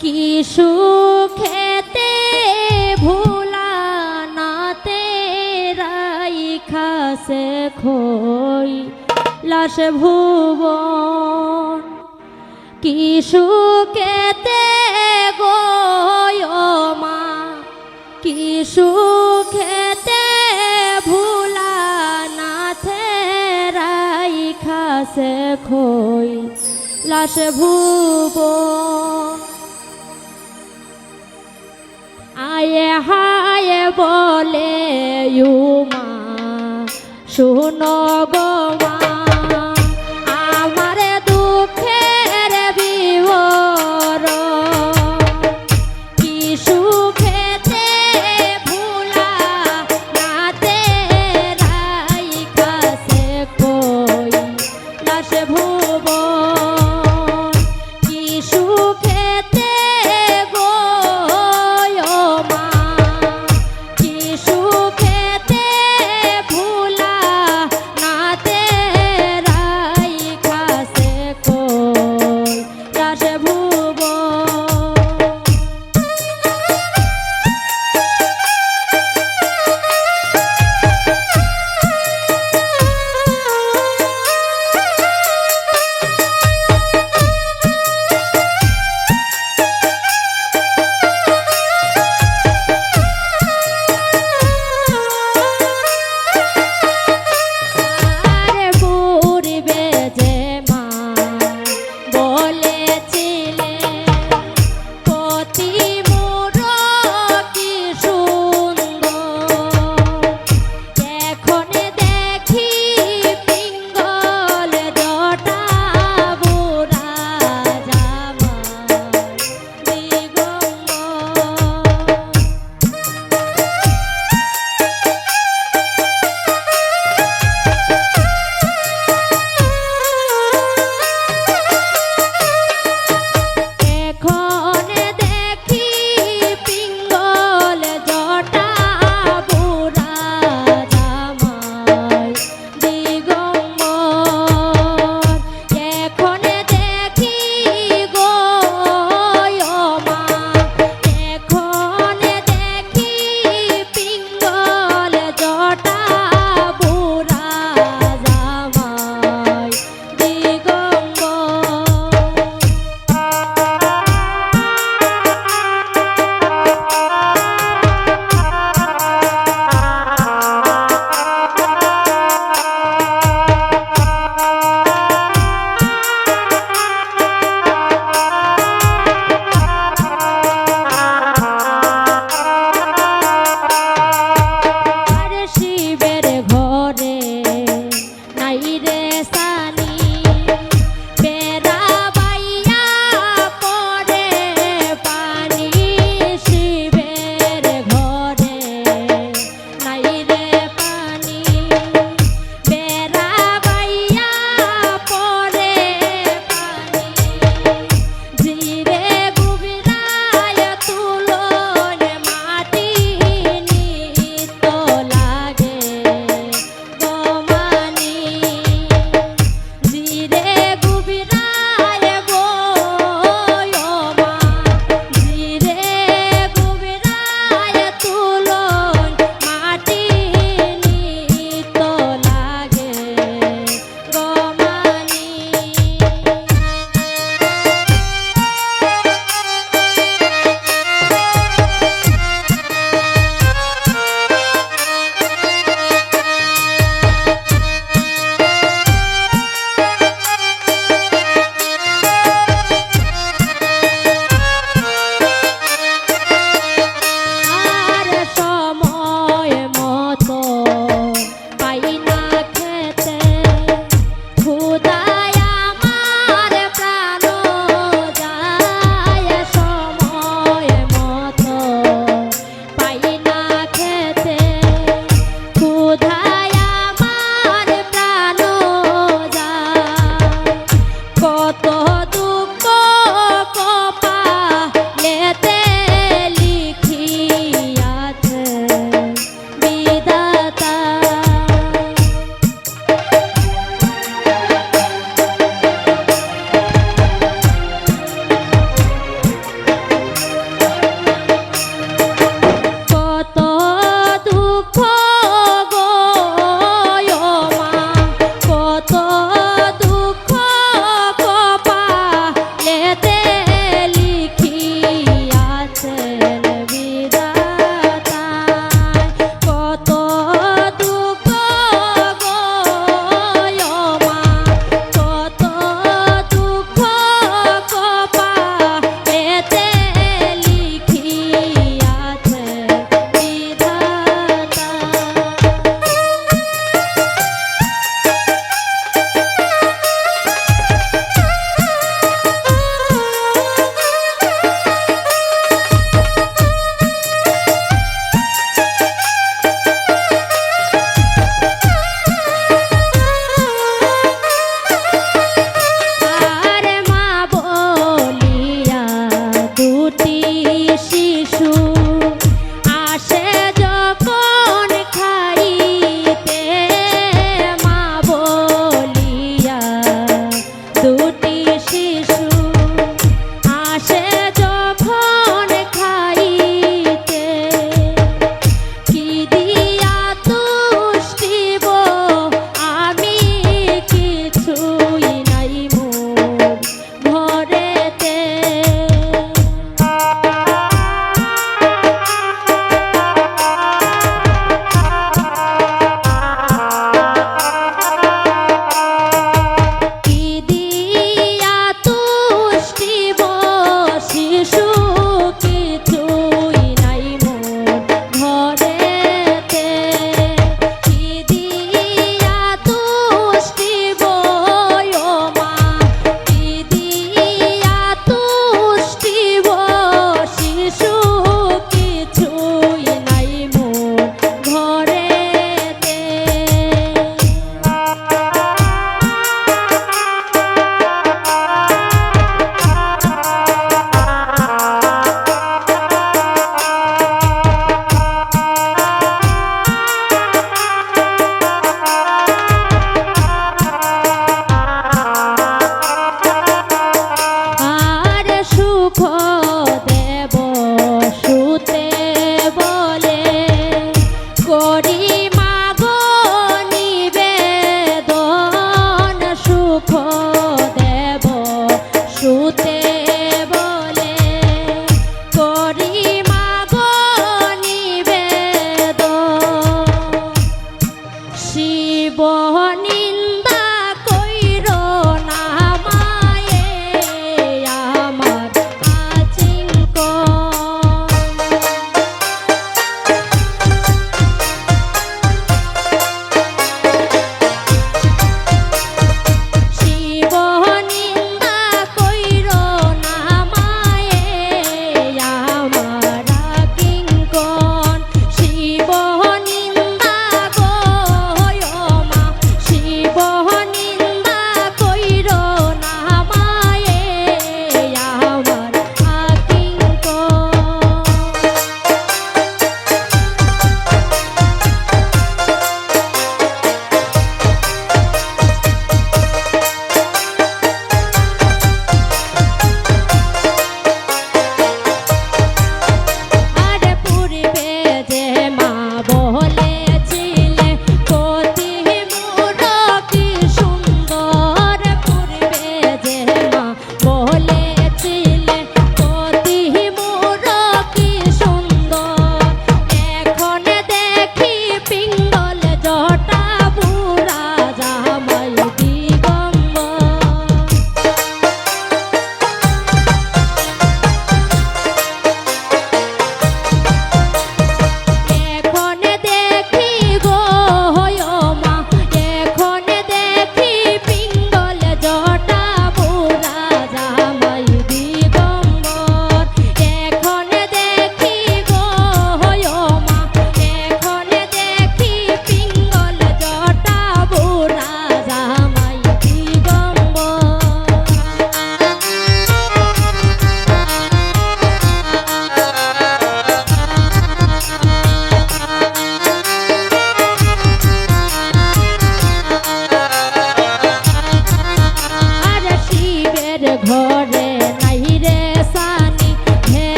কি সুখেতে ভুলা নাতে রাইখাছে খই লাশ ভুবন কি সুখেতে গো মা কি সুখেতে ভুলা নাথে রাইখাছে খই লাশ ভুবন আয়ে হায়ে বলে মা শুনো গো মা আমার দুঃখের বিবরণ কি সুখেতে ভুলা নাতে রাইখাছে কই লাশ ভুবন কি সুখেতে গো মা কি সুখেতে ভুলা নাতে সুখ দেব সুতে বলে করি মাগো নিবেদন সুখ দেব সুতে বলে করি মাগো নিবেদন শিব নিন্দা কইর না মায়ে আমার আজ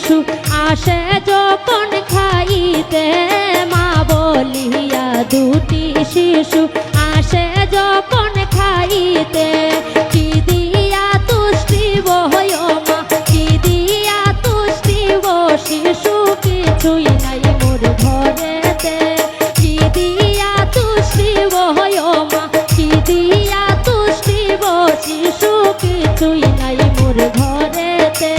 শিশু আসে যখন খাইতে, মা বলিয়া দুটি শিশু আসে যখন খাইতে, কি দিয়া তুষ্টিব মা, কি দিয়া তুষ্টিব শিশু কিছুই নাই মোর ঘরেতে, কি দিয়া তুষ্টিব মা, কি দিয়া তুষ্টিব শিশু কিছুই নাই মোর ঘরেতে।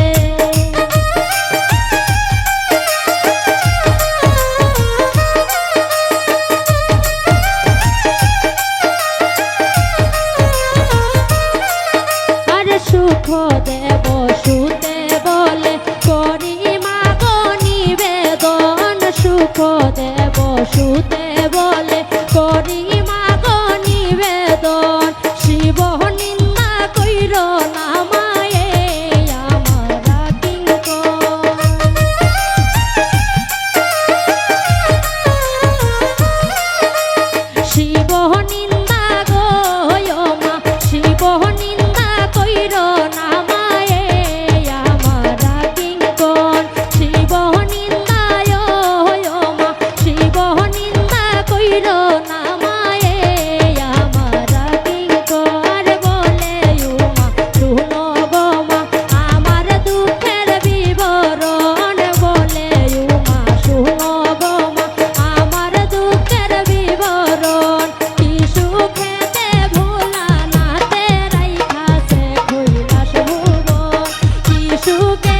সুখ দেব সুতে বলে করি মাগো নিবেদন, সুখ দেব সুতে বলে করি মাগো নিবেদন, শিব নিন্দা কইর না মায়ে আমার কিঙ্কর। শিব নিন্দা গো মা, শিব নিন্দা কইর না মায়ে আমার কিঙ্কর, শিব নিন্দায় মা, শিব নিন্দা কইর না মায়ে আমার কিঙ্কর। বলে মা শুনো গো মা আমার দুঃখের বিবরণ, বলে মা শুনো গো মা আমার দুঃখের বিবরণ, কি সুখেতে ভোলা নাতে রাইখাছে কৈলাস ভুবন, কি সুখে